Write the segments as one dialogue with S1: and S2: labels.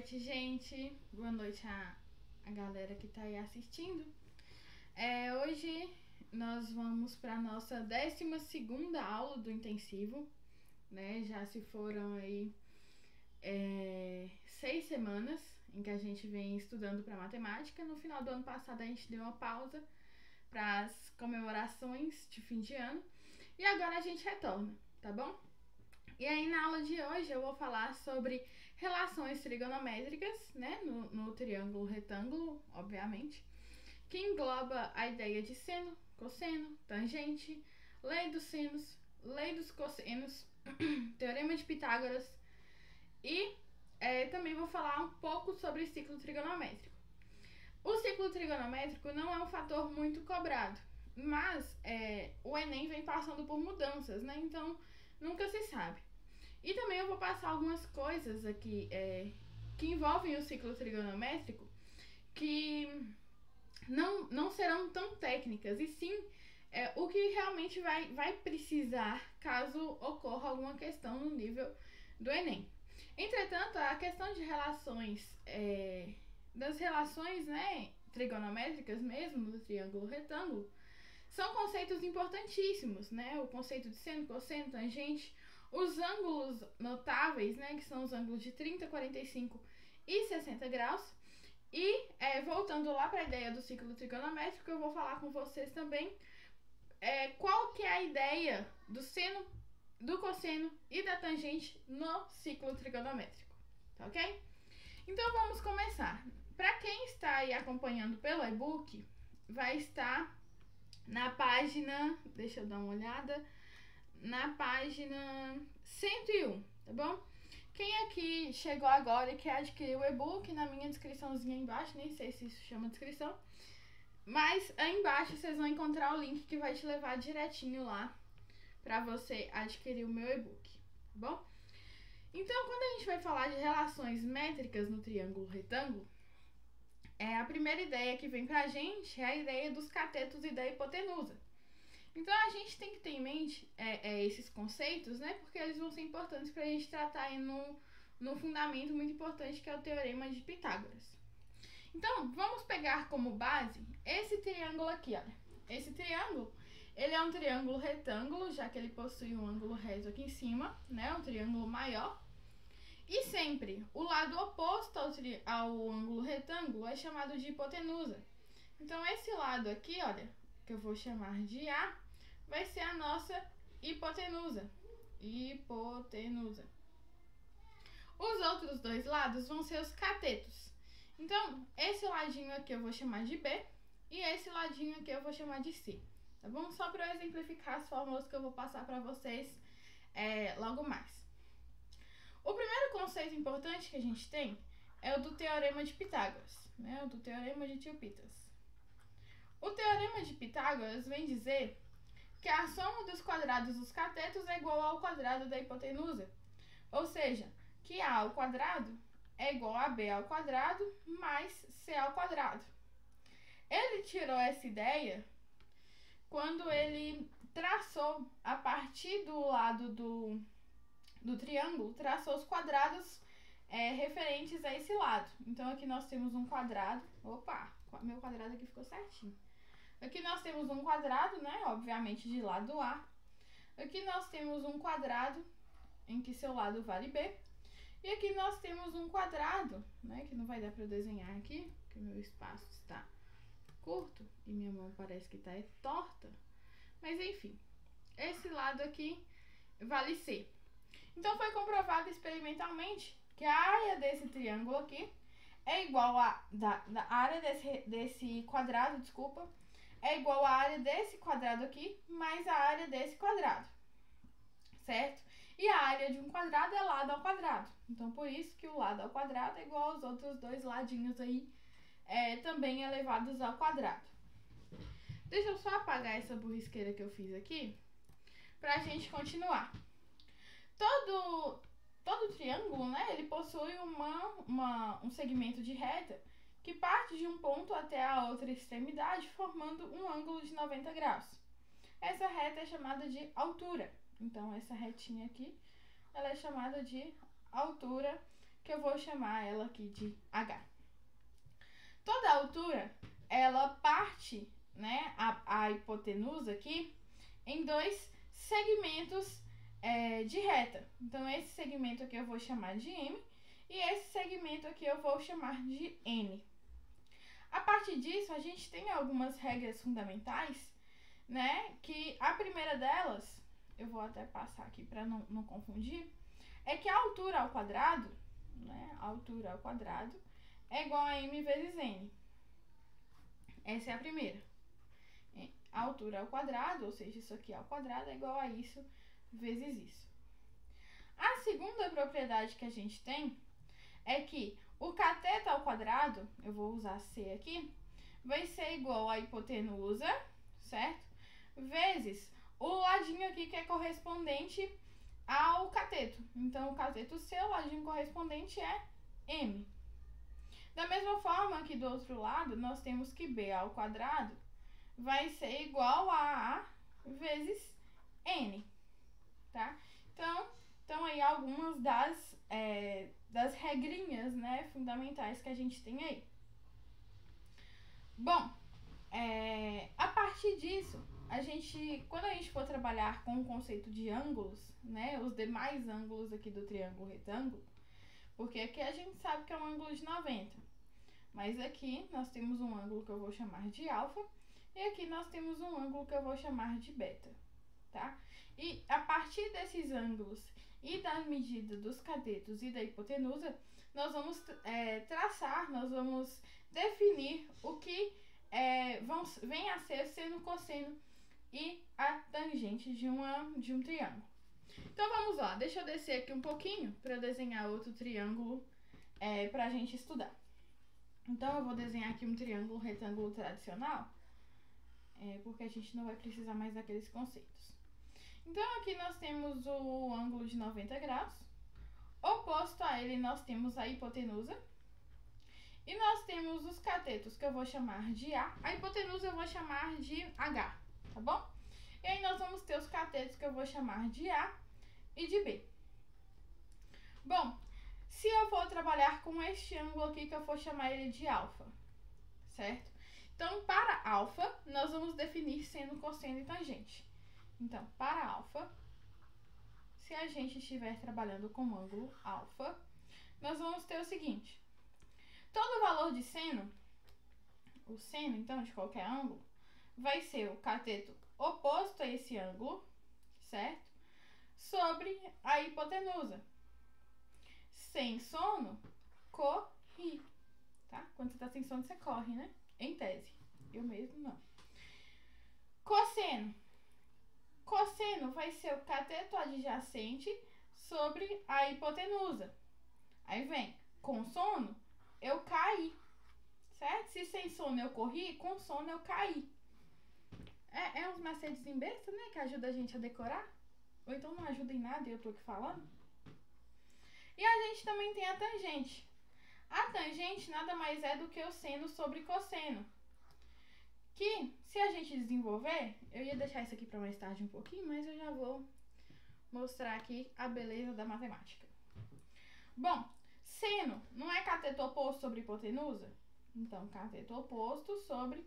S1: noite, gente. Boa noite a galera que tá aí assistindo. Hoje nós vamos para nossa 12ª aula do intensivo, né? Já se foram aí 6 semanas em que a gente vem estudando para matemática. No final do ano passado a gente deu uma pausa para as comemorações de fim de ano e agora a gente retorna, tá bom? E aí na aula de hoje eu vou falar sobre relações trigonométricas, né, no triângulo retângulo, obviamente, que engloba a ideia de seno, cosseno, tangente, lei dos senos, lei dos cossenos, teorema de Pitágoras e também vou falar um pouco sobre ciclo trigonométrico. O ciclo trigonométrico não é um fator muito cobrado, mas o Enem vem passando por mudanças, né, então nunca se sabe. E também eu vou passar algumas coisas aqui que envolvem o ciclo trigonométrico que não serão tão técnicas, e sim o que realmente vai precisar caso ocorra alguma questão no nível do Enem. Entretanto, a questão de relações, das relações, né, trigonométricas mesmo, do triângulo retângulo, são conceitos importantíssimos, né? O conceito de seno, cosseno, tangente, os ângulos notáveis, né, que são os ângulos de 30, 45 e 60 graus. E voltando lá para a ideia do ciclo trigonométrico, eu vou falar com vocês também qual que é a ideia do seno, do cosseno e da tangente no ciclo trigonométrico, tá ok? Então vamos começar. Para quem está aí acompanhando pelo e-book, vai estar na página, deixa eu dar uma olhada, na página 101, tá bom? Quem aqui chegou agora e quer adquirir o e-book, na minha descriçãozinha embaixo, nem sei se isso chama descrição, mas aí embaixo vocês vão encontrar o link que vai te levar direitinho lá para você adquirir o meu e-book, tá bom? Então, quando a gente vai falar de relações métricas no triângulo retângulo, a primeira ideia que vem pra gente é a ideia dos catetos e da hipotenusa. Então a gente tem que ter em mente esses conceitos, né? Porque eles vão ser importantes para a gente tratar aí no fundamento muito importante que é o teorema de Pitágoras. Então vamos pegar como base esse triângulo aqui, olha. Esse triângulo, ele é um triângulo retângulo, já que ele possui um ângulo reto aqui em cima, né? Um triângulo maior. E sempre o lado oposto ao ângulo retângulo é chamado de hipotenusa. Então esse lado aqui, olha, que eu vou chamar de A, vai ser a nossa hipotenusa. Hipotenusa. Os outros dois lados vão ser os catetos. Então, esse ladinho aqui eu vou chamar de B e esse ladinho aqui eu vou chamar de C. Tá bom? Só para eu exemplificar as fórmulas que eu vou passar para vocês logo mais. O primeiro conceito importante que a gente tem é o do teorema de Pitágoras, né? O do teorema de Tio-Pitas. O teorema de Pitágoras vem dizer que a soma dos quadrados dos catetos é igual ao quadrado da hipotenusa. Ou seja, que A ao quadrado é igual a B ao quadrado mais C ao quadrado. Ele tirou essa ideia quando ele traçou, a partir do lado do triângulo, traçou os quadrados referentes a esse lado. Então aqui nós temos um quadrado. Opa, meu quadrado aqui ficou certinho. Aqui nós temos um quadrado, né? Obviamente de lado A. Aqui nós temos um quadrado em que seu lado vale B. E aqui nós temos um quadrado, né? Que não vai dar para eu desenhar aqui, porque meu espaço está curto e minha mão parece que está torta. Mas enfim, esse lado aqui vale C. Então foi comprovado experimentalmente que a área desse triângulo aqui é igual a da área desse quadrado, desculpa, é igual à área desse quadrado aqui, mais a área desse quadrado, certo? E a área de um quadrado é lado ao quadrado. Então, por isso que o lado ao quadrado é igual aos outros dois ladinhos aí, também elevados ao quadrado. Deixa eu só apagar essa burrisqueira que eu fiz aqui, pra gente continuar. Todo triângulo, né, ele possui um segmento de reta que parte de um ponto até a outra extremidade, formando um ângulo de 90 graus. Essa reta é chamada de altura. Então, essa retinha aqui, ela é chamada de altura que eu vou chamar ela aqui de H. Toda altura, ela parte, né, a hipotenusa aqui, em dois segmentos de reta. Então, esse segmento aqui eu vou chamar de M e esse segmento aqui eu vou chamar de N. A partir disso, a gente tem algumas regras fundamentais, né, que a primeira delas, eu vou até passar aqui para não confundir, é que a altura ao quadrado, né, a altura ao quadrado é igual a M vezes N. Essa é a primeira. A altura ao quadrado, ou seja, isso aqui ao quadrado é igual a isso vezes isso. A segunda propriedade que a gente tem é que o cateto ao quadrado, eu vou usar C aqui, vai ser igual a hipotenusa, certo? Vezes o ladinho aqui que é correspondente ao cateto. Então, o cateto C, o ladinho correspondente é M. Da mesma forma que do outro lado, nós temos que B ao quadrado vai ser igual a A vezes N, tá? Então aí algumas das regrinhas, né, fundamentais que a gente tem aí. Bom, a partir disso, quando a gente for trabalhar com o conceito de ângulos, né, os demais ângulos aqui do triângulo retângulo, porque aqui a gente sabe que é um ângulo de 90, mas aqui nós temos um ângulo que eu vou chamar de alfa, e aqui nós temos um ângulo que eu vou chamar de beta, tá? E a partir desses ângulos e da medida dos catetos e da hipotenusa, nós vamos nós vamos definir o que vem a ser seno, cosseno e a tangente de um triângulo. Então vamos lá, deixa eu descer aqui um pouquinho para desenhar outro triângulo para a gente estudar. Então eu vou desenhar aqui um triângulo retângulo tradicional, porque a gente não vai precisar mais daqueles conceitos. Então aqui nós temos o ângulo de 90 graus, oposto a ele nós temos a hipotenusa, e nós temos os catetos que eu vou chamar de A, a hipotenusa eu vou chamar de H, tá bom? E aí nós vamos ter os catetos que eu vou chamar de A e de B. Bom, se eu for trabalhar com este ângulo aqui que eu vou chamar ele de alfa, certo? Então, para alfa, nós vamos definir seno, cosseno e tangente. Então, para alfa, se a gente estiver trabalhando com o ângulo alfa, nós vamos ter o seguinte: todo valor de seno, o seno, então, de qualquer ângulo, vai ser o cateto oposto a esse ângulo, certo? Sobre a hipotenusa. Sem sono, corre, tá? Quando você tá sem sono, você corre, né? Em tese. Eu mesmo não. Cosseno. Cosseno vai ser o cateto adjacente sobre a hipotenusa. Aí vem, com sono, eu caí, certo? Se sem sono eu corri, com sono eu caí. É uns macetes em besta, né? Que ajuda a gente a decorar. Ou então não ajuda em nada e eu tô aqui falando. E a gente também tem a tangente. A tangente nada mais é do que o seno sobre cosseno. Que, se a gente desenvolver, eu ia deixar isso aqui para mais tarde um pouquinho, mas eu já vou mostrar aqui a beleza da matemática. Bom, seno não é cateto oposto sobre hipotenusa? Então, cateto oposto sobre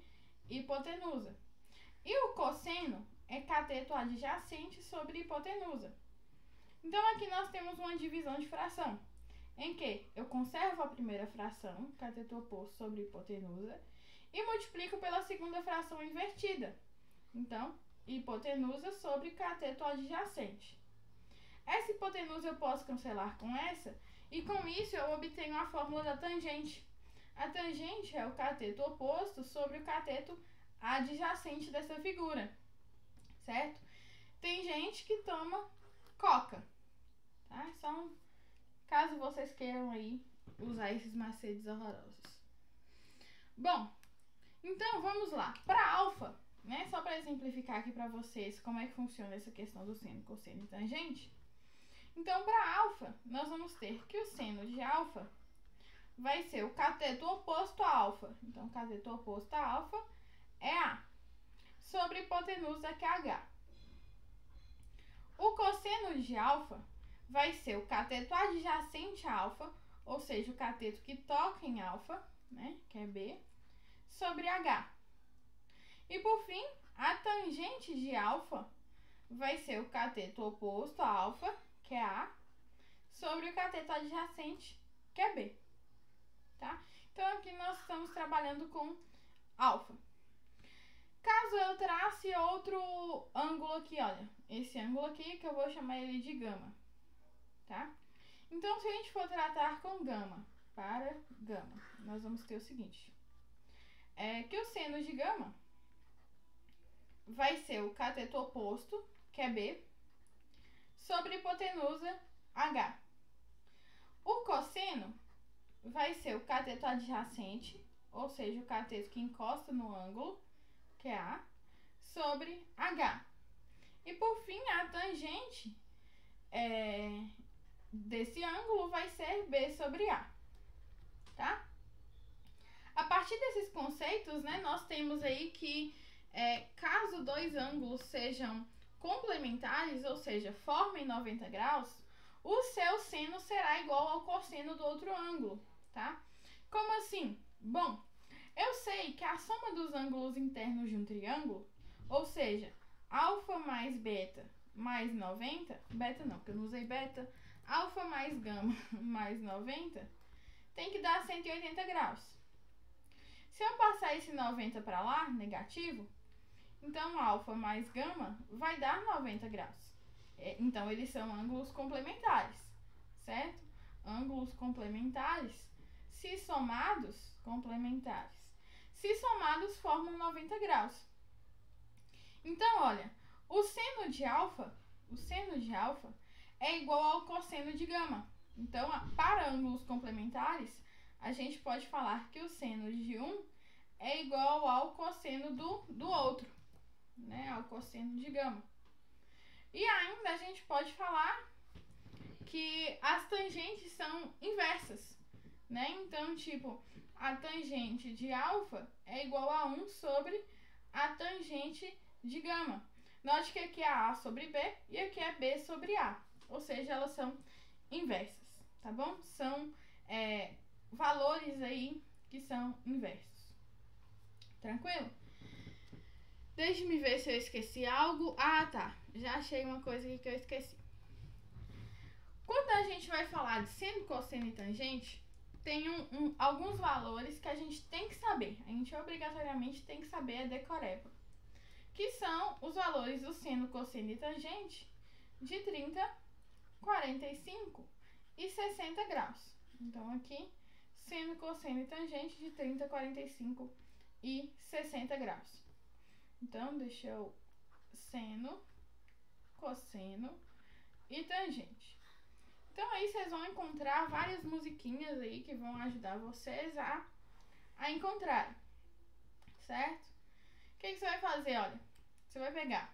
S1: hipotenusa. E o cosseno é cateto adjacente sobre hipotenusa. Então, aqui nós temos uma divisão de fração, em que eu conservo a primeira fração, cateto oposto sobre hipotenusa, e multiplico pela segunda fração invertida. Então, hipotenusa sobre cateto adjacente. Essa hipotenusa eu posso cancelar com essa, e com isso eu obtenho a fórmula da tangente. A tangente é o cateto oposto sobre o cateto adjacente dessa figura, certo? Tem gente que toma coca, tá? Só caso vocês queiram aí usar esses macetes horrorosos. Bom, então vamos lá. Para alfa, né? Só para exemplificar aqui para vocês como é que funciona essa questão do seno, cosseno e tangente. Então, para alfa, nós vamos ter que o seno de alfa vai ser o cateto oposto a alfa. Então, o cateto oposto a alfa é A, sobre hipotenusa, que é H. O cosseno de alfa vai ser o cateto adjacente a alfa, ou seja, o cateto que toca em alfa, né, que é B, sobre H. E por fim, a tangente de alfa vai ser o cateto oposto a alfa, que é A, sobre o cateto adjacente, que é B. Tá? Então aqui nós estamos trabalhando com alfa. Caso eu trace outro ângulo aqui, olha, esse ângulo aqui que eu vou chamar ele de gama, tá? Então se a gente for tratar com gama para gama, nós vamos ter o seguinte, que o seno de gama vai ser o cateto oposto, que é B, sobre hipotenusa H. O cosseno vai ser o cateto adjacente, ou seja, o cateto que encosta no ângulo, que é A, sobre H. E por fim, a tangente desse ângulo vai ser B sobre A. Tá? A partir desses conceitos, né, nós temos aí que caso dois ângulos sejam complementares, ou seja, formem 90 graus, o seu seno será igual ao cosseno do outro ângulo, tá? Como assim? Bom, eu sei que a soma dos ângulos internos de um triângulo, ou seja, alfa mais beta mais 90, beta não, porque eu não usei beta, alfa mais gama mais 90, tem que dar 180 graus. Se eu passar esse 90 para lá, negativo, então alfa mais gama vai dar 90 graus. Então eles são ângulos complementares, certo? Ângulos complementares, se somados, formam 90 graus. Então, olha, o seno de alfa é igual ao cosseno de gama. Então, para ângulos complementares, a gente pode falar que o seno de um é igual ao cosseno do outro, né? Ao cosseno de gama. E ainda a gente pode falar que as tangentes são inversas, né? Então, tipo, a tangente de alfa é igual a 1 sobre a tangente de gama. Note que aqui é A sobre B e aqui é B sobre A. Ou seja, elas são inversas, tá bom? São valores aí que são inversos. Tranquilo? Deixe-me ver se eu esqueci algo. Ah, tá. Já achei uma coisa aqui que eu esqueci. Quando a gente vai falar de seno, cosseno e tangente, tem alguns valores que a gente tem que saber. A gente obrigatoriamente tem que saber a decoreba. Que são os valores do seno, cosseno e tangente de 30, 45 e 60 graus. Então, aqui, seno, cosseno e tangente de 30, 45 e 60 graus. Então, deixa eu... seno, cosseno e tangente. Então, aí vocês vão encontrar várias musiquinhas aí que vão ajudar vocês a encontrar, certo? O que você vai fazer? Olha, você vai pegar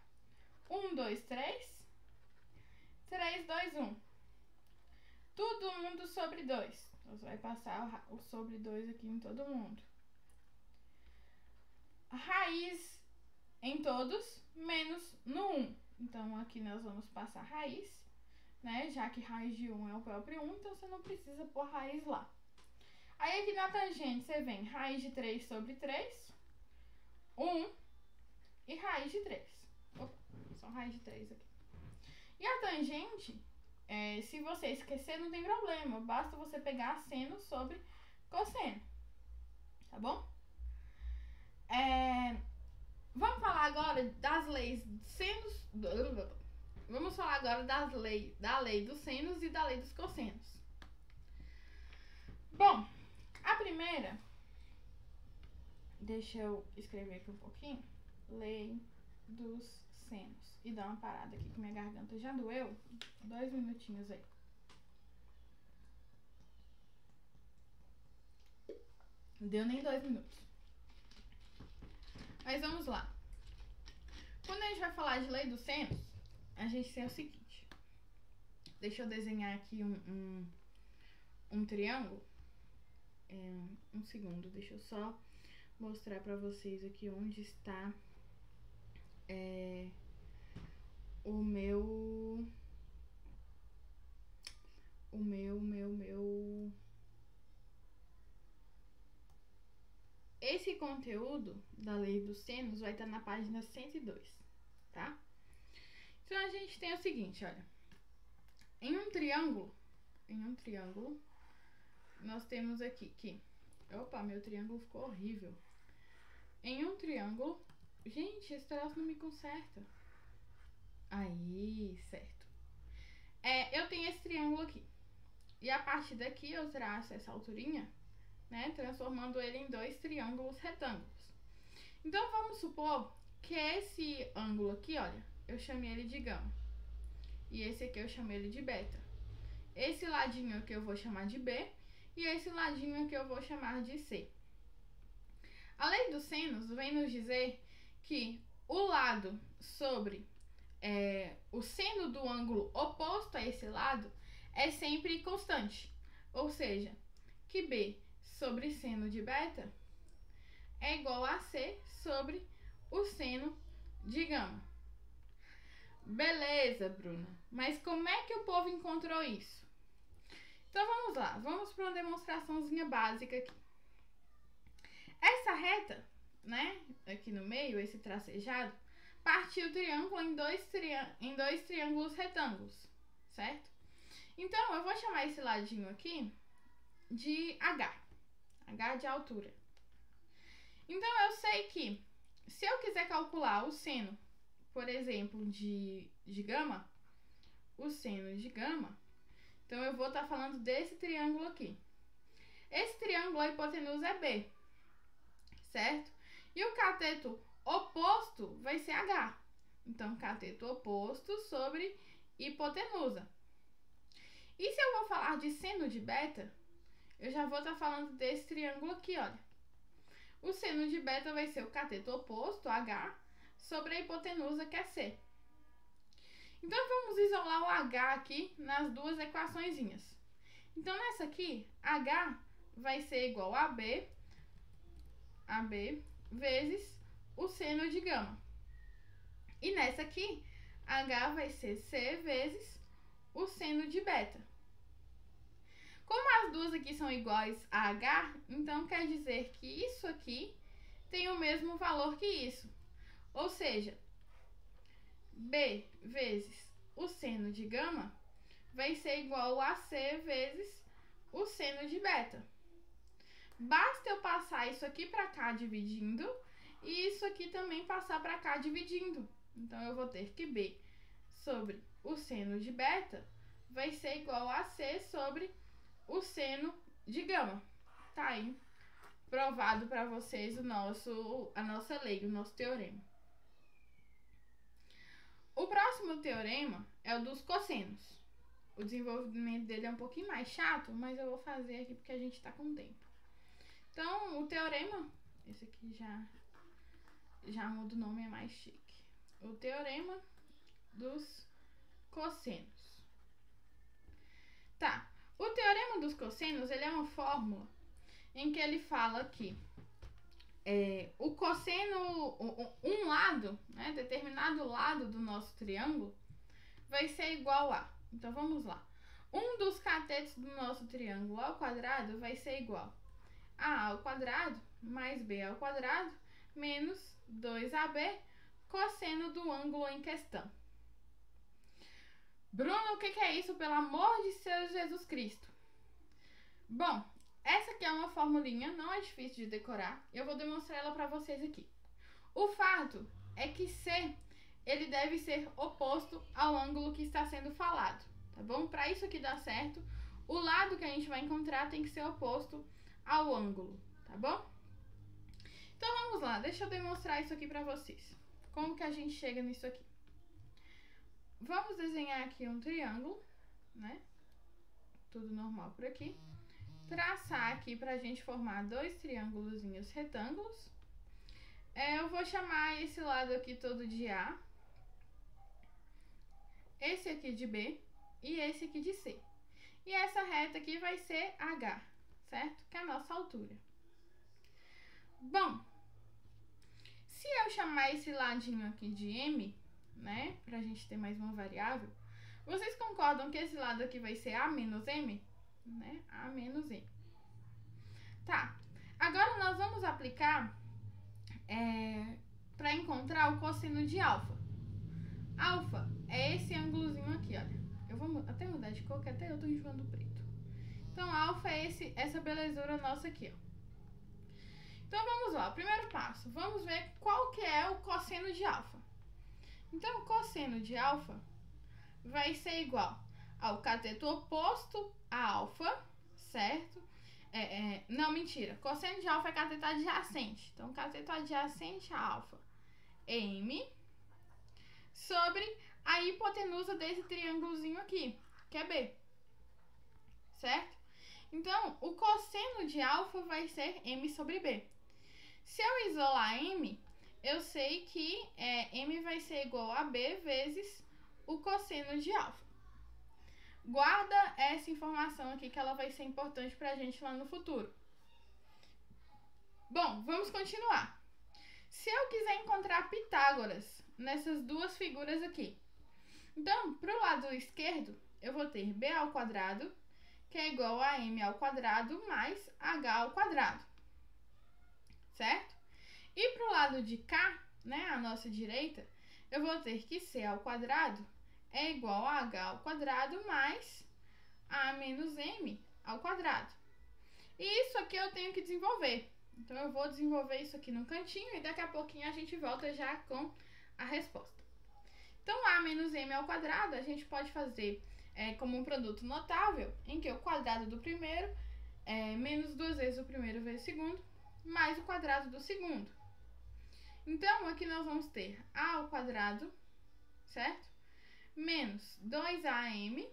S1: 1, 2, 3, 3, 2, 1. Todo mundo sobre 2. Então, você vai passar o sobre 2 aqui em todo mundo. Raiz em todos, menos no 1. Então, aqui nós vamos passar raiz, né? Já que raiz de 1 é o próprio 1, então você não precisa pôr raiz lá. Aí, aqui na tangente, você vem raiz de 3 sobre 3, 1 e raiz de 3. Opa, só raiz de 3 aqui. E a tangente, se você esquecer, não tem problema. Basta você pegar seno sobre cosseno. Tá bom? Vamos falar agora das leis de senos. Vamos falar agora da lei dos senos e da lei dos cossenos. Bom, a primeira, deixa eu escrever aqui um pouquinho. Lei dos senos. E dar uma parada aqui que minha garganta já doeu. 2 minutinhos aí. Não deu nem 2 minutos. Mas vamos lá. Quando a gente vai falar de lei dos senos, a gente tem o seguinte. Deixa eu desenhar aqui um triângulo. Um segundo, deixa eu só mostrar pra vocês aqui onde está o meu esse conteúdo da lei dos senos vai estar na página 102, tá? Então a gente tem o seguinte, olha. Em um triângulo, nós temos aqui que... Opa, meu triângulo ficou horrível. Em um triângulo... Gente, esse troço não me conserta. Aí, certo. Eu tenho esse triângulo aqui. E a partir daqui eu traço essa alturinha, né? Transformando ele em 2 triângulos retângulos. Então, vamos supor que esse ângulo aqui, olha, eu chamei ele de gama. E esse aqui eu chamei ele de beta. Esse ladinho aqui eu vou chamar de B. E esse ladinho aqui eu vou chamar de C. A lei dos senos vem nos dizer que o lado sobre o seno do ângulo oposto a esse lado é sempre constante. Ou seja, que B sobre seno de beta é igual a C sobre o seno de gama. Beleza, Bruna. Mas como é que o povo encontrou isso? Então vamos lá, vamos para uma demonstraçãozinha básica aqui. Essa reta, né, aqui no meio, esse tracejado, partiu o triângulo em dois triângulos retângulos, certo? Então eu vou chamar esse ladinho aqui de H de altura. Então eu sei que se eu quiser calcular o seno, por exemplo, de gama, o seno de gama, então eu vou estar falando desse triângulo aqui. Esse triângulo, a hipotenusa é B, certo? E o cateto oposto vai ser H. Então, cateto oposto sobre hipotenusa. E se eu vou falar de seno de beta, eu já vou estar falando desse triângulo aqui, olha. O seno de beta vai ser o cateto oposto, H, sobre a hipotenusa, que é C. Então, vamos isolar o H aqui nas duas equaçõezinhas. Então, nessa aqui, H vai ser igual a B vezes o seno de gama. E nessa aqui, H vai ser C vezes o seno de beta. Como as duas aqui são iguais a H, então quer dizer que isso aqui tem o mesmo valor que isso. Ou seja, B vezes o seno de gama vai ser igual a C vezes o seno de beta. Basta eu passar isso aqui para cá dividindo e isso aqui também passar para cá dividindo. Então, eu vou ter que B sobre o seno de beta vai ser igual a C sobre o seno de gama. Tá aí provado para vocês a nossa lei, o nosso teorema. O próximo teorema é o dos cossenos. O desenvolvimento dele é um pouquinho mais chato, mas eu vou fazer aqui porque a gente está com tempo. Então, o teorema, esse aqui já muda o nome, é mais chique. O teorema dos cossenos. Tá, o teorema dos cossenos, ele é uma fórmula em que ele fala que o cosseno, um lado, né, determinado lado do nosso triângulo, vai ser igual a... Então, vamos lá. Um dos catetos do nosso triângulo ao quadrado vai ser igual a ao quadrado mais b ao quadrado menos 2ab cosseno do ângulo em questão. Bruno, o que é isso? Pelo amor de Deus, Jesus Cristo. Bom, essa aqui é uma formulinha, não é difícil de decorar. Eu vou demonstrar ela para vocês aqui. O fato é que C, ele deve ser oposto ao ângulo que está sendo falado, tá bom? Para isso aqui dar certo, o lado que a gente vai encontrar tem que ser oposto ao ângulo, tá bom? Então vamos lá, deixa eu demonstrar isso aqui para vocês. Como que a gente chega nisso aqui? Vamos desenhar aqui um triângulo, né? Tudo normal por aqui. Traçar aqui pra gente formar dois triângulozinhos retângulos. Eu vou chamar esse lado aqui todo de A, esse aqui de B e esse aqui de C. E essa reta aqui vai ser H, certo? Que é a nossa altura. Bom, se eu chamar esse ladinho aqui de M, né, pra gente ter mais uma variável, vocês concordam que esse lado aqui vai ser A menos M? Né? A menos M. Tá, Agora nós vamos aplicar para encontrar o cosseno de alfa. Alfa é esse ângulozinho aqui, olha. Eu vou até mudar de cor, que até eu tô enjoando preto. Então, alfa é essa belezura nossa aqui, ó. Então, vamos lá. O primeiro passo. Vamos ver qual que é o cosseno de alfa. Então, o cosseno de alfa vai ser igual ao cateto oposto a alfa, certo? Não, mentira. Cosseno de alfa é cateto adjacente. Então, cateto adjacente a alfa, M, sobre a hipotenusa desse triângulozinho aqui, que é B, certo? Então, o cosseno de alfa vai ser M sobre B. Se eu isolar M, eu sei que M vai ser igual a B vezes o cosseno de alfa. Guarda essa informação aqui, que ela vai ser importante pra gente lá no futuro. Bom, vamos continuar. Se eu quiser encontrar Pitágoras nessas duas figuras aqui, então, pro lado esquerdo, eu vou ter B ao quadrado, que é igual a M ao quadrado mais H ao quadrado, certo? E pro lado de cá, né, a nossa direita, eu vou ter que C ao quadrado é igual a H ao quadrado mais A menos M ao quadrado. E isso aqui eu tenho que desenvolver. Então, eu vou desenvolver isso aqui no cantinho e daqui a pouquinho a gente volta já com a resposta. Então, A menos M ao quadrado a gente pode fazer como um produto notável, em que o quadrado do primeiro é menos duas vezes o primeiro vezes o segundo, mais o quadrado do segundo. Então, aqui nós vamos ter A ao quadrado, certo? Menos 2AM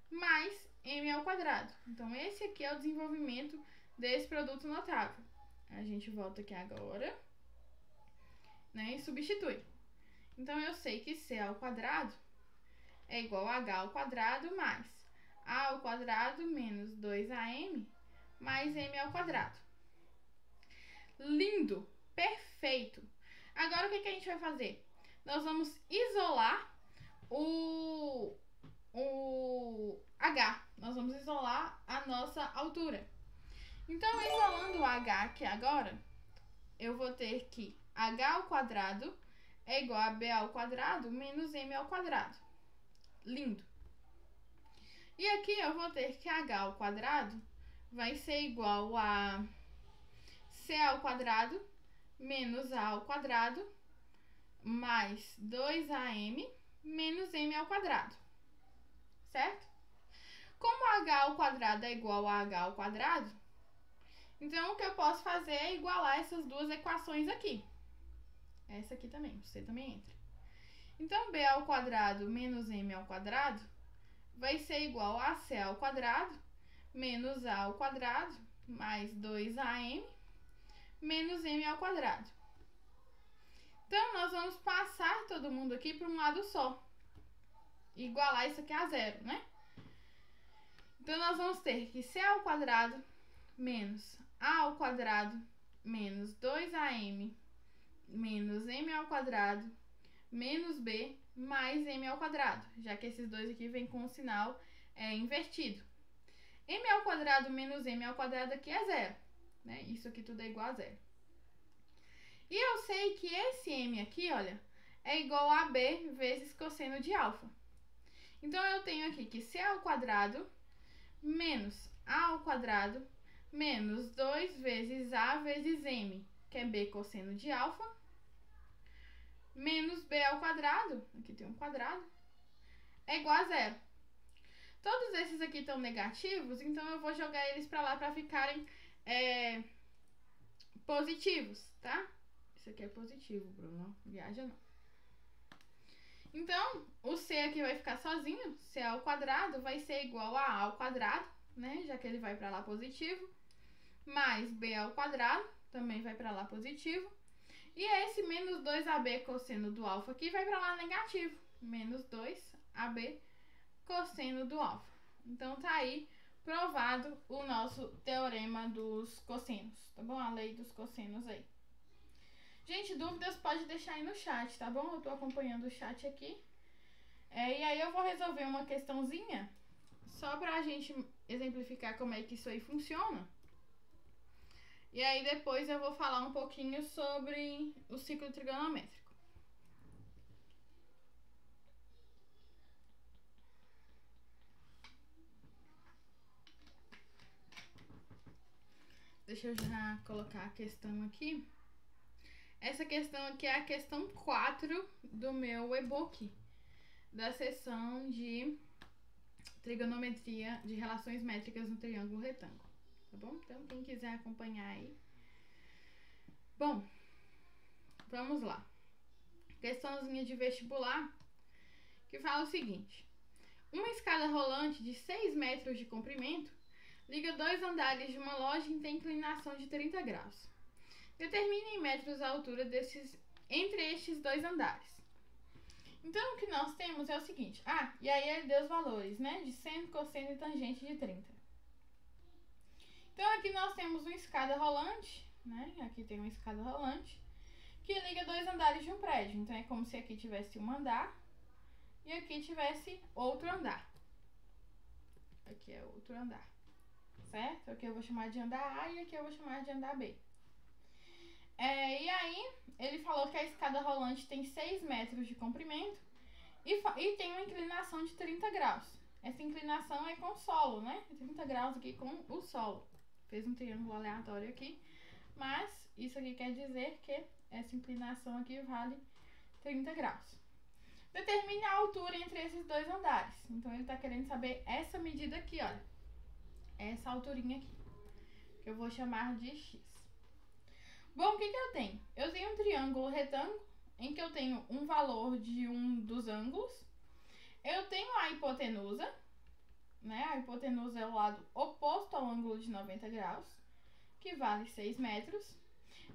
S1: mais M ao quadrado. Então, esse aqui é o desenvolvimento desse produto notável. A gente volta aqui agora, né, e substitui. Então, eu sei que C ao quadrado é igual a H ao quadrado mais A ao quadrado menos 2AM mais M ao quadrado. Lindo! Perfeito! Agora, o que a gente vai fazer? Nós vamos isolar o H. Nós vamos isolar a nossa altura. Então, isolando o H aqui agora, eu vou ter que H ao quadrado é igual a B ao quadrado menos M ao quadrado. Lindo! E aqui eu vou ter que H ao quadrado vai ser igual a C ao quadrado menos A ao quadrado mais 2AM menos M ao quadrado, certo? Como H ao quadrado é igual a H ao quadrado, então o que eu posso fazer é igualar essas duas equações aqui. Essa aqui também, você também entra. Então, B ao quadrado menos M ao quadrado vai ser igual a C ao quadrado menos A ao quadrado mais 2AM menos M ao quadrado. Então, nós vamos passar todo mundo aqui para um lado só. Igualar isso aqui a zero, né? Então, nós vamos ter que C ao quadrado menos A ao quadrado menos 2AM menos M ao quadrado menos B mais M ao quadrado, já que esses dois aqui vêm com o sinal invertido. M ao quadrado menos M ao quadrado aqui é zero, né? Isso aqui tudo é igual a zero. E eu sei que esse M aqui, olha, é igual a B vezes cosseno de alfa. Então, eu tenho aqui que C ao quadrado menos A ao quadrado menos 2 vezes A vezes M, que é B cosseno de alfa, menos B ao quadrado, aqui tem um quadrado, é igual a zero. Todos esses aqui estão negativos, então eu vou jogar eles para lá para ficarem positivos, tá? Isso aqui é positivo, Bruno, não viaja não. Então, o C aqui vai ficar sozinho, C ao quadrado vai ser igual a A ao quadrado, né? Já que ele vai para lá positivo, mais B ao quadrado, também vai para lá positivo. E esse menos 2AB cosseno do alfa aqui vai para lá negativo, menos 2AB cosseno do alfa. Então, tá aí provado o nosso teorema dos cossenos, tá bom? A lei dos cossenos aí. Gente, dúvidas pode deixar aí no chat, tá bom? Eu tô acompanhando o chat aqui. E aí eu vou resolver uma questãozinha, só pra gente exemplificar como é que isso aí funciona. E aí depois eu vou falar um pouquinho sobre o ciclo trigonométrico. Deixa eu já colocar a questão aqui. Essa questão aqui é a questão 4 do meu e-book, da seção de trigonometria de relações métricas no triângulo retângulo. Tá bom? Então, quem quiser acompanhar aí. Bom, vamos lá. Questãozinha de vestibular que fala o seguinte: uma escada rolante de 6 metros de comprimento liga 2 andares de uma loja e tem inclinação de 30 graus. Determine em metros a altura entre estes 2 andares. Então, o que nós temos é o seguinte. E aí ele deu os valores, né? De seno, cosseno e tangente de 30. Então, aqui nós temos uma escada rolante, né? Aqui tem uma escada rolante que liga 2 andares de um prédio. Então, é como se aqui tivesse um andar e aqui tivesse outro andar. Aqui é outro andar, certo? Aqui eu vou chamar de andar A e aqui eu vou chamar de andar B. E aí, ele falou que a escada rolante tem 6 metros de comprimento e tem uma inclinação de 30 graus. Essa inclinação é com o solo, né? 30 graus aqui com o solo. Fez um triângulo aleatório aqui, mas isso aqui quer dizer que essa inclinação aqui vale 30 graus. Determine a altura entre esses 2 andares. Então, ele está querendo saber essa medida aqui, olha. Essa alturinha aqui, que eu vou chamar de x. Bom, o que eu tenho? Eu tenho um triângulo retângulo, em que eu tenho um valor de um dos ângulos. Eu tenho a hipotenusa, né? A hipotenusa é o lado oposto ao ângulo de 90 graus, que vale 6 metros.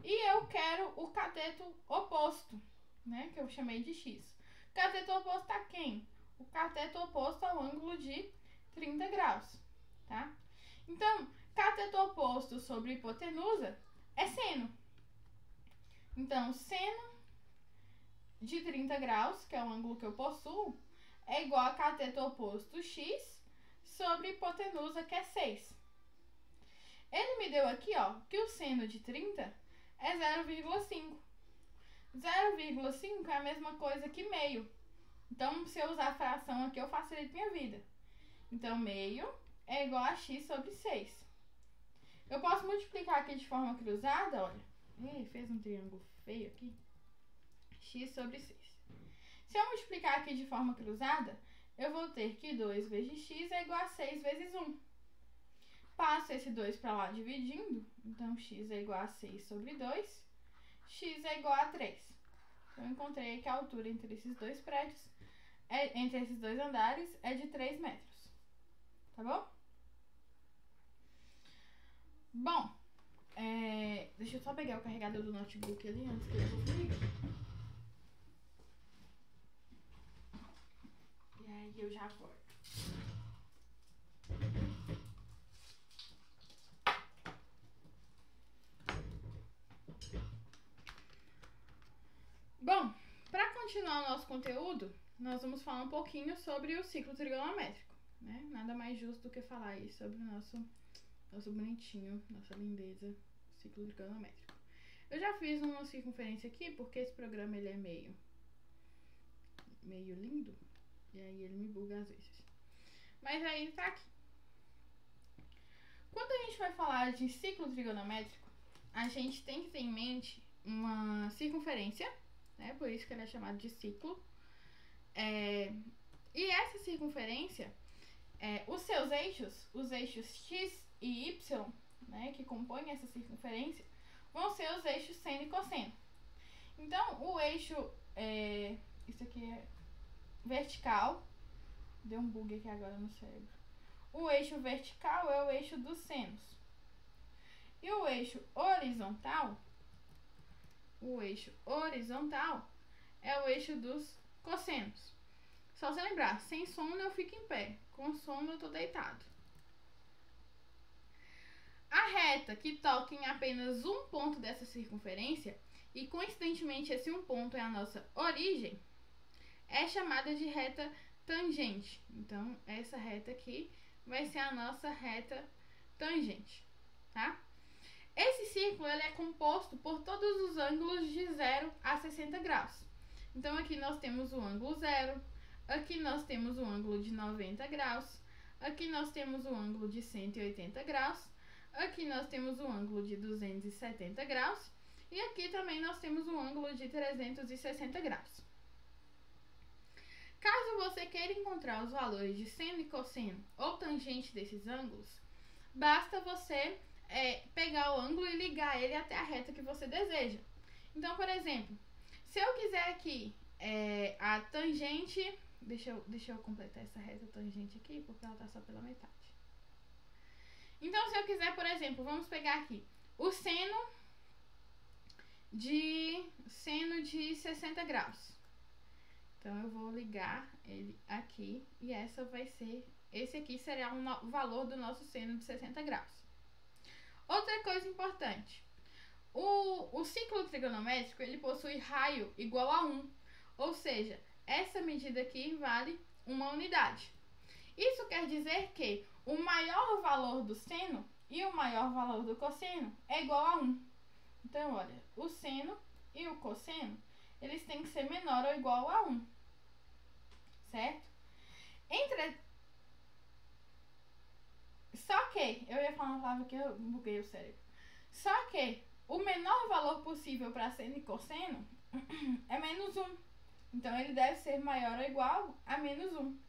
S1: E eu quero o cateto oposto, né? Que eu chamei de x. Cateto oposto a quem? O cateto oposto ao ângulo de 30 graus, tá? Então, cateto oposto sobre hipotenusa é seno. Então, seno de 30 graus, que é o ângulo que eu possuo, é igual a cateto oposto x sobre hipotenusa, que é 6. Ele me deu aqui, ó, que o seno de 30 é 0,5. 0,5 é a mesma coisa que meio. Então, se eu usar a fração aqui, eu facilito minha vida. Então, meio é igual a x sobre 6. Eu posso multiplicar aqui de forma cruzada, olha. Fez um triângulo feio aqui. X sobre 6. Se eu multiplicar aqui de forma cruzada, eu vou ter que 2 vezes x é igual a 6 vezes 1. Passo esse 2 para lá dividindo. Então, x é igual a 6 sobre 2. X é igual a 3. Então, eu encontrei que a altura entre esses 2 prédios, entre esses 2 andares, é de 3 metros. Tá bom? Bom, deixa eu só pegar o carregador do notebook ali antes que eu desligue. E aí eu já volto. Bom, para continuar o nosso conteúdo, nós vamos falar um pouquinho sobre o ciclo trigonométrico, né? Nada mais justo do que falar aí sobre o nosso bonitinho, nossa lindeza, ciclo trigonométrico. Eu já fiz uma circunferência aqui, porque esse programa ele é meio lindo, e aí ele me buga às vezes. Mas aí tá aqui. Quando a gente vai falar de ciclo trigonométrico, a gente tem que ter em mente uma circunferência, né? Por isso que ele é chamado de ciclo. E essa circunferência, os seus eixos, os eixos x e y, né, que compõem essa circunferência, vão ser os eixos seno e cosseno. Então, o eixo, isso aqui é vertical, deu um bug aqui agora no cérebro. O eixo vertical é o eixo dos senos. E o eixo horizontal é o eixo dos cossenos. Só você lembrar, sem sono eu fico em pé, com sono eu tô deitado. A reta que toca em apenas um ponto dessa circunferência, e coincidentemente esse um ponto é a nossa origem, é chamada de reta tangente. Então, essa reta aqui vai ser a nossa reta tangente, tá? Esse círculo ele é composto por todos os ângulos de 0 a 60 graus. Então, aqui nós temos o ângulo 0, aqui nós temos o ângulo de 90 graus, aqui nós temos o ângulo de 180 graus, aqui nós temos o ângulo de 270 graus e aqui também nós temos o ângulo de 360 graus. Caso você queira encontrar os valores de seno e cosseno ou tangente desses ângulos, basta você pegar o ângulo e ligar ele até a reta que você deseja. Então, por exemplo, se eu quiser aqui a tangente... Deixa eu completar essa reta tangente aqui, porque ela está só pela metade. Então, se eu quiser, por exemplo, vamos pegar aqui o seno de 60 graus. Então, eu vou ligar ele aqui e esse aqui será o valor do nosso seno de 60 graus. Outra coisa importante, o ciclo trigonométrico ele possui raio igual a 1, ou seja, essa medida aqui vale 1 unidade. Isso quer dizer que o maior valor do seno e o maior valor do cosseno é igual a 1. Então, olha, o seno e o cosseno, eles têm que ser menor ou igual a 1, certo? Só que, eu ia falar uma palavra que eu buguei o cérebro. Só que o menor valor possível para seno e cosseno é menos 1. Então, ele deve ser maior ou igual a menos 1.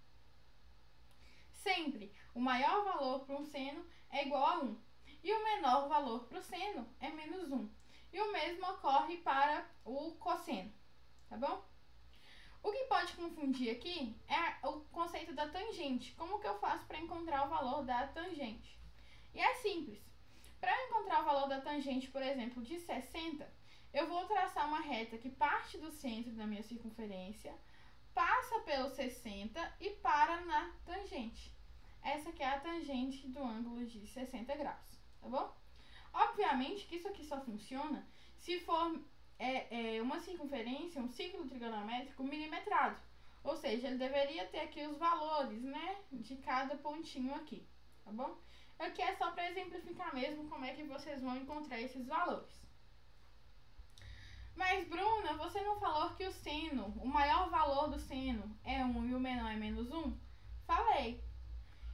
S1: Sempre, o maior valor para um seno é igual a 1. E o menor valor para o seno é menos 1. E o mesmo ocorre para o cosseno, tá bom? O que pode confundir aqui é o conceito da tangente. Como que eu faço para encontrar o valor da tangente? E é simples. Para eu encontrar o valor da tangente, por exemplo, de 60, eu vou traçar uma reta que parte do centro da minha circunferência, passa pelo 60 e para na tangente. Essa aqui é a tangente do ângulo de 60 graus, tá bom? Obviamente que isso aqui só funciona se for uma circunferência, um ciclo trigonométrico milimetrado. Ou seja, ele deveria ter aqui os valores, né, de cada pontinho aqui, tá bom? Aqui é só para exemplificar mesmo como é que vocês vão encontrar esses valores. Mas, Bruna, você não falou que o seno, o maior valor do seno é 1 e o menor é menos 1? Falei.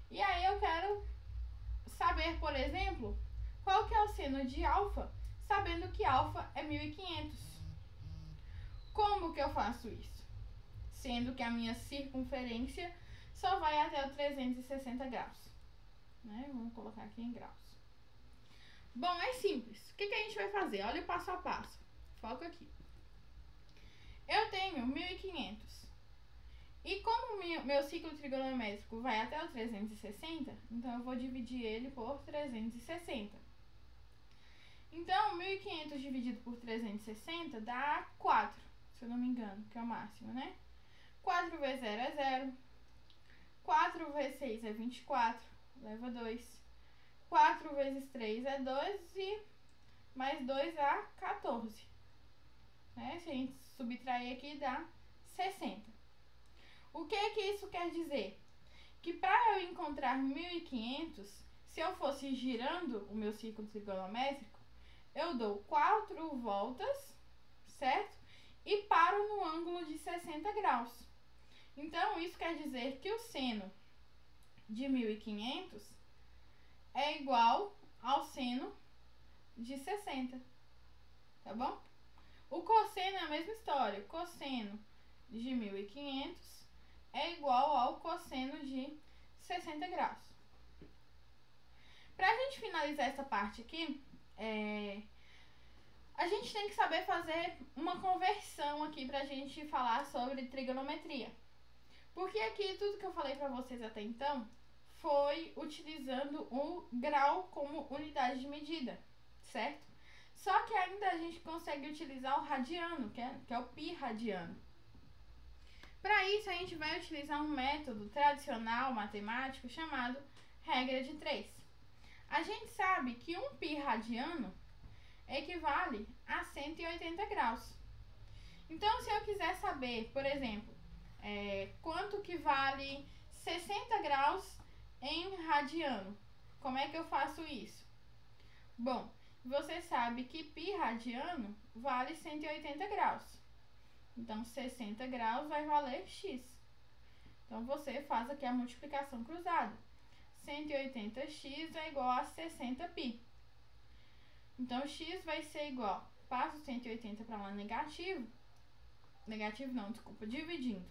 S1: E aí eu quero saber, por exemplo, qual que é o seno de alfa, sabendo que alfa é 1500. Como que eu faço isso? Sendo que a minha circunferência só vai até o 360 graus. Né? Vamos colocar aqui em graus. Bom, é simples. O que a gente vai fazer? Olha o passo a passo. Foca aqui. Eu tenho 1500. E como meu ciclo trigonométrico vai até o 360, então eu vou dividir ele por 360. Então, 1500 dividido por 360 dá 4, se eu não me engano, que é o máximo, né? 4 vezes 0 é 0. 4 vezes 6 é 24, leva 2. 4 vezes 3 é 12, mais 2 dá 14. Né? Se a gente subtrair aqui, dá 60. O que isso quer dizer? Que para eu encontrar 1500, se eu fosse girando o meu ciclo trigonométrico, eu dou 4 voltas, certo? E paro no ângulo de 60 graus. Então, isso quer dizer que o seno de 1500 é igual ao seno de 60, tá bom? O cosseno é a mesma história. O cosseno de 1500 é igual ao cosseno de 60 graus. Pra gente finalizar essa parte aqui, a gente tem que saber fazer uma conversão aqui pra gente falar sobre trigonometria. Porque aqui tudo que eu falei pra vocês até então foi utilizando o grau como unidade de medida, certo? Só que ainda a gente consegue utilizar o radiano, que é o pi radiano. Para isso, a gente vai utilizar um método tradicional matemático chamado regra de 3. A gente sabe que um pi radiano equivale a 180 graus. Então, se eu quiser saber, por exemplo, quanto que vale 60 graus em radiano, como é que eu faço isso? Bom, você sabe que π radiano vale 180 graus. Então, 60 graus vai valer x. Então, você faz aqui a multiplicação cruzada. 180x é igual a 60π. Então, x vai ser igual, passo 180 para lá negativo. Negativo não, desculpa, dividindo.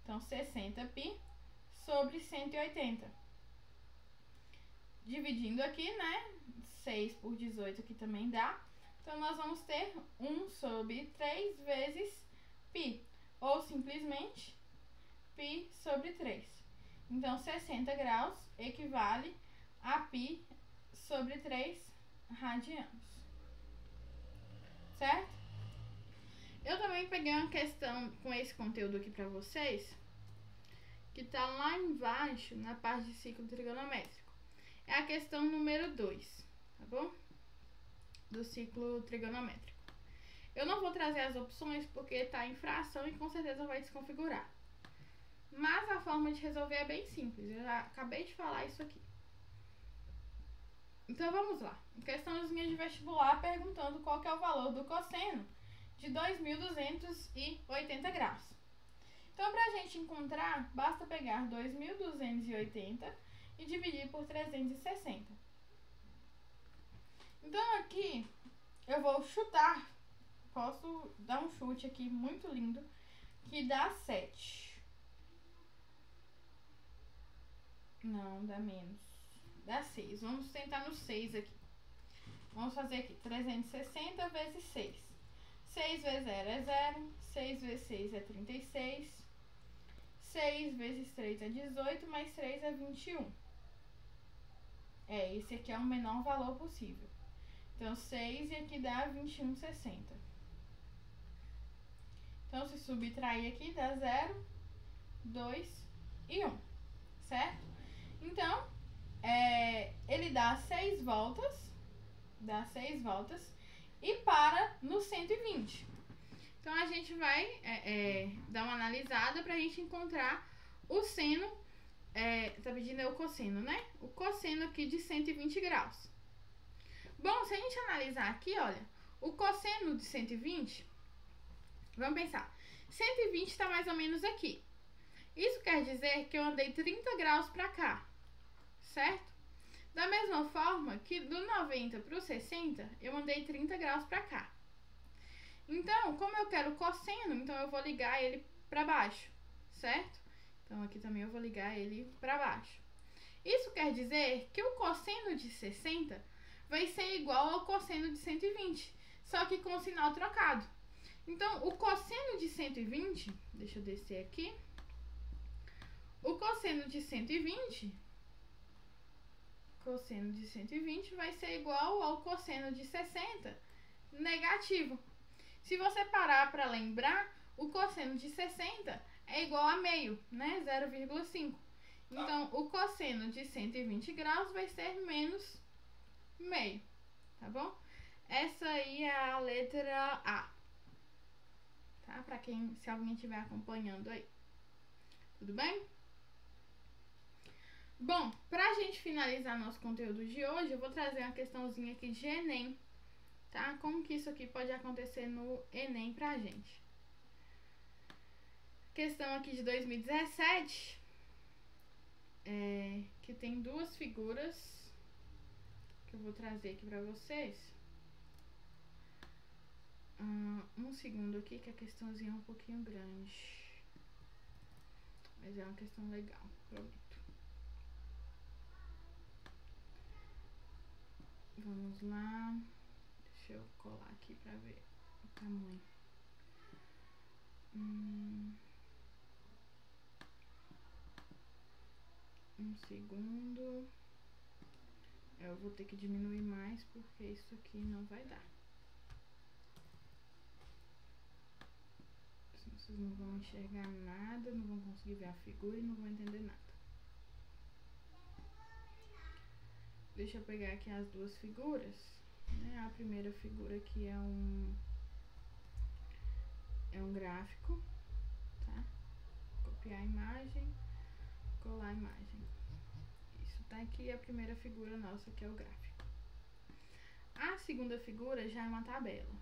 S1: Então, 60π sobre 180. Dividindo aqui, né? 6 por 18 aqui também dá. Então, nós vamos ter 1 sobre 3 vezes π. Ou simplesmente π sobre 3. Então, 60 graus equivale a π sobre 3 radianos. Certo? Eu também peguei uma questão com esse conteúdo aqui para vocês, que tá lá embaixo na parte de ciclo trigonométrico. É a questão número 2, tá bom? Do ciclo trigonométrico. Eu não vou trazer as opções porque tá em fração e com certeza vai desconfigurar. Mas a forma de resolver é bem simples, eu já acabei de falar isso aqui. Então vamos lá. Questãozinha de vestibular perguntando qual que é o valor do cosseno de 2.280 graus. Então, para a gente encontrar, basta pegar 2.280 e dividir por 360. Então, aqui eu vou chutar, posso dar um chute aqui muito lindo, que dá 7. Não, dá menos. Dá 6. Vamos tentar no 6 aqui. Vamos fazer aqui 360 vezes 6. 6 vezes 0 é 0. 6 vezes 6 é 36. 6 vezes 3 é 18, mais 3 é 21. Esse aqui é o menor valor possível. Então, 6 e aqui dá 21,60. Então, se subtrair aqui, dá 0, 2 e 1. Certo? Então, ele dá 6 voltas. Dá 6 voltas. E para no 120. Então, a gente vai dar uma analisada para a gente encontrar o seno, tá pedindo o cosseno, né? O cosseno aqui de 120 graus. Bom, se a gente analisar aqui, olha, o cosseno de 120, vamos pensar, 120 está mais ou menos aqui. Isso quer dizer que eu andei 30 graus para cá, certo? Da mesma forma que do 90 para o 60, eu andei 30 graus para cá. Então, como eu quero cosseno, então eu vou ligar ele para baixo, certo? Então, aqui também eu vou ligar ele para baixo. Isso quer dizer que o cosseno de 60 vai ser igual ao cosseno de 120, só que com o sinal trocado. Então, o cosseno de 120, deixa eu descer aqui. O cosseno de 120 vai ser igual ao cosseno de 60 negativo. Se você parar para lembrar, o cosseno de 60 é igual a meio, né? 0,5. Então, o cosseno de 120 graus vai ser menos meio, tá bom? Essa aí é a letra A, tá? Para se alguém estiver acompanhando aí. Tudo bem? Bom, pra gente finalizar nosso conteúdo de hoje, eu vou trazer uma questãozinha aqui de Enem, tá? Como que isso aqui pode acontecer no Enem pra gente. Questão aqui de 2017, que tem duas figuras que eu vou trazer aqui pra vocês. Um segundo aqui, que a questãozinha é um pouquinho grande, mas é uma questão legal, prometo. Vamos lá, deixa eu colar aqui pra ver o tamanho. Um segundo. Eu vou ter que diminuir mais porque isso aqui não vai dar. Vocês não vão enxergar nada, não vão conseguir ver a figura e não vão entender nada. Deixa eu pegar aqui as duas figuras, né? A primeira figura aqui é um gráfico, tá? Copiar a imagem, colar a imagem. Isso tá aqui, a primeira figura nossa que é o gráfico. A segunda figura já é uma tabela.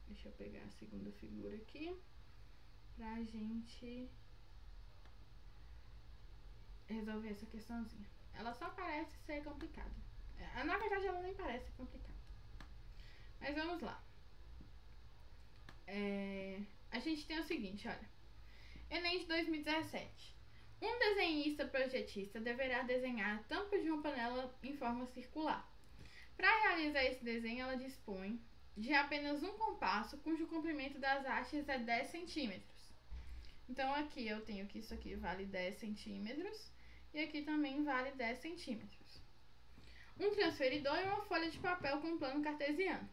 S1: Deixa eu pegar a segunda figura aqui pra gente resolver essa questãozinha. Ela só parece ser complicada. Na verdade, ela nem parece complicada. Mas vamos lá. A gente tem o seguinte, olha. Enem de 2017. Um desenhista projetista deverá desenhar a tampa de uma panela em forma circular. Para realizar esse desenho, ela dispõe de apenas um compasso, cujo comprimento das hastes é 10 centímetros. Então, aqui eu tenho que isso aqui vale 10 centímetros e aqui também vale 10 centímetros. Um transferidor e uma folha de papel com um plano cartesiano.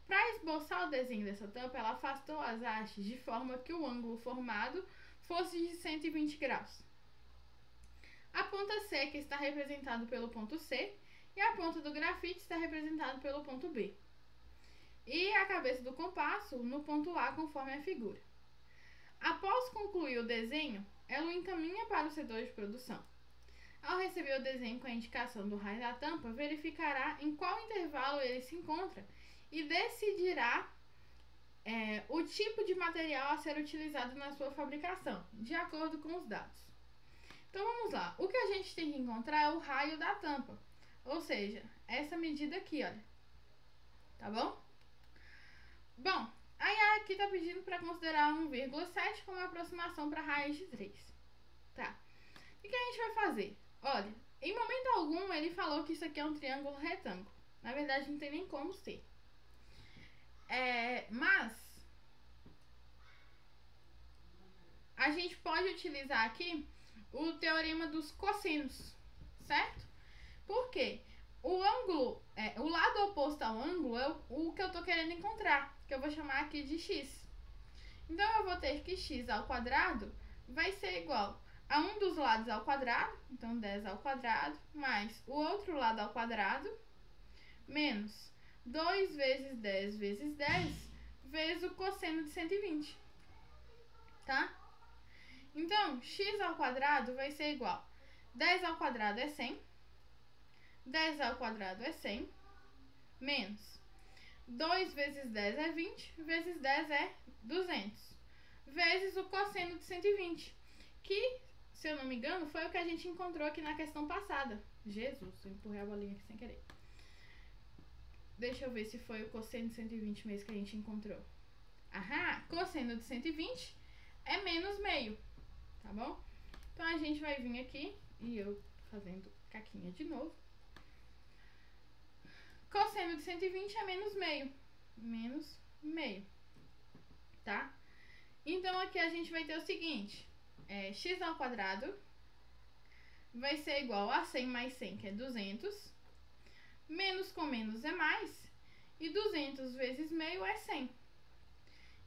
S1: Para esboçar o desenho dessa tampa, ela afastou as hastes de forma que o ângulo formado fosse de 120 graus. A ponta seca está representada pelo ponto C e a ponta do grafite está representada pelo ponto B. E a cabeça do compasso no ponto A, conforme a figura. Após concluir o desenho, ela o encaminha para o setor de produção. Ao receber o desenho com a indicação do raio da tampa, verificará em qual intervalo ele se encontra e decidirá o tipo de material a ser utilizado na sua fabricação, de acordo com os dados. Então vamos lá. O que a gente tem que encontrar é o raio da tampa, ou seja, essa medida aqui, olha. Tá bom? Bom, aí aqui tá pedindo para considerar 1,7 como aproximação para raiz de 3. Tá. O que a gente vai fazer? Olha, em momento algum ele falou que isso aqui é um triângulo retângulo. Na verdade, não tem nem como ser. Mas a gente pode utilizar aqui o teorema dos cossinos, certo? Por quê? O ângulo, o lado oposto ao ângulo é o que eu tô querendo encontrar, que eu vou chamar aqui de x. Então, eu vou ter que x ao quadrado vai ser igual a um dos lados ao quadrado, então 10 ao quadrado, mais o outro lado ao quadrado, menos 2 vezes 10 vezes 10, vezes o cosseno de 120, tá? Então, x ao quadrado vai ser igual 10 ao quadrado é 100, 10 ao quadrado é 100, menos 2 vezes 10 é 20, vezes 10 é 200, vezes o cosseno de 120, que, se eu não me engano, foi o que a gente encontrou aqui na questão passada. Jesus, eu empurrei a bolinha aqui sem querer. Deixa eu ver se foi o cosseno de 120 mesmo que a gente encontrou. Aham, cosseno de 120 é menos meio, tá bom? Então, a gente vai vir aqui, e eu fazendo caquinha de novo. Cosseno de 120 é menos meio, tá? Então, aqui a gente vai ter o seguinte, x ao quadrado vai ser igual a 100 mais 100, que é 200, menos com menos é mais, e 200 vezes meio é 100.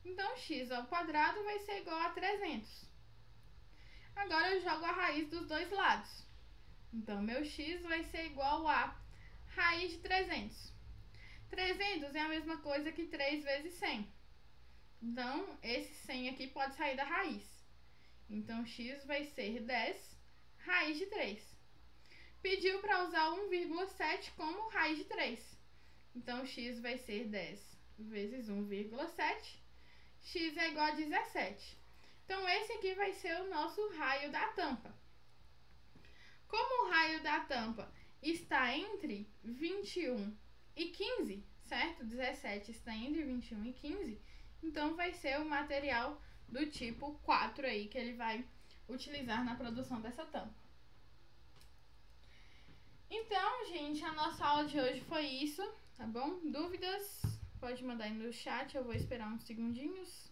S1: Então, x ao quadrado vai ser igual a 300. Agora, eu jogo a raiz dos dois lados. Então, meu x vai ser igual a raiz de 300. 300 é a mesma coisa que 3 vezes 100. Então, esse 100 aqui pode sair da raiz. Então, x vai ser 10 raiz de 3. Pediu para usar 1,7 como raiz de 3. Então, x vai ser 10 vezes 1,7. X é igual a 17. Então, esse aqui vai ser o nosso raio da tampa. Como o raio da tampa está entre 21 e 15, certo? 17 está entre 21 e 15, então vai ser o material do tipo 4 aí que ele vai utilizar na produção dessa tampa. Então, gente, a nossa aula de hoje foi isso, tá bom? Dúvidas? Pode mandar aí no chat, eu vou esperar uns segundinhos.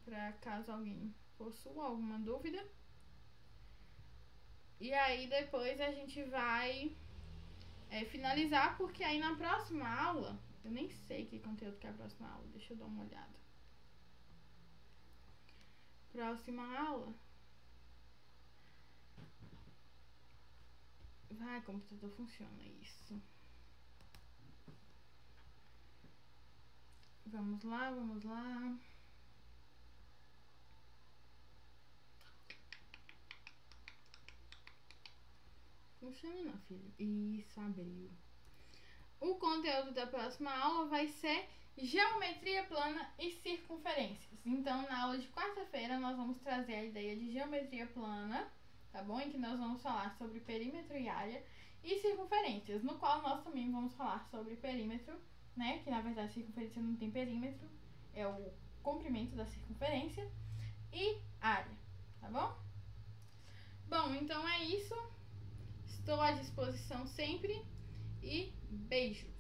S1: Pra caso alguém possua alguma dúvida. E aí depois a gente vai finalizar, porque aí na próxima aula, eu nem sei que conteúdo que é a próxima aula, deixa eu dar uma olhada. Próxima aula. Vai, computador, funciona isso. Vamos lá, vamos lá. puxando não, filho. Isso, abriu. O conteúdo da próxima aula vai ser geometria plana e circunferências. Então, na aula de quarta-feira, nós vamos trazer a ideia de geometria plana, tá bom? Em que nós vamos falar sobre perímetro e área e circunferências, no qual nós também vamos falar sobre perímetro, né? Que na verdade circunferência não tem perímetro, é o comprimento da circunferência, e área, tá bom? Bom, então é isso. Estou à disposição sempre e beijo!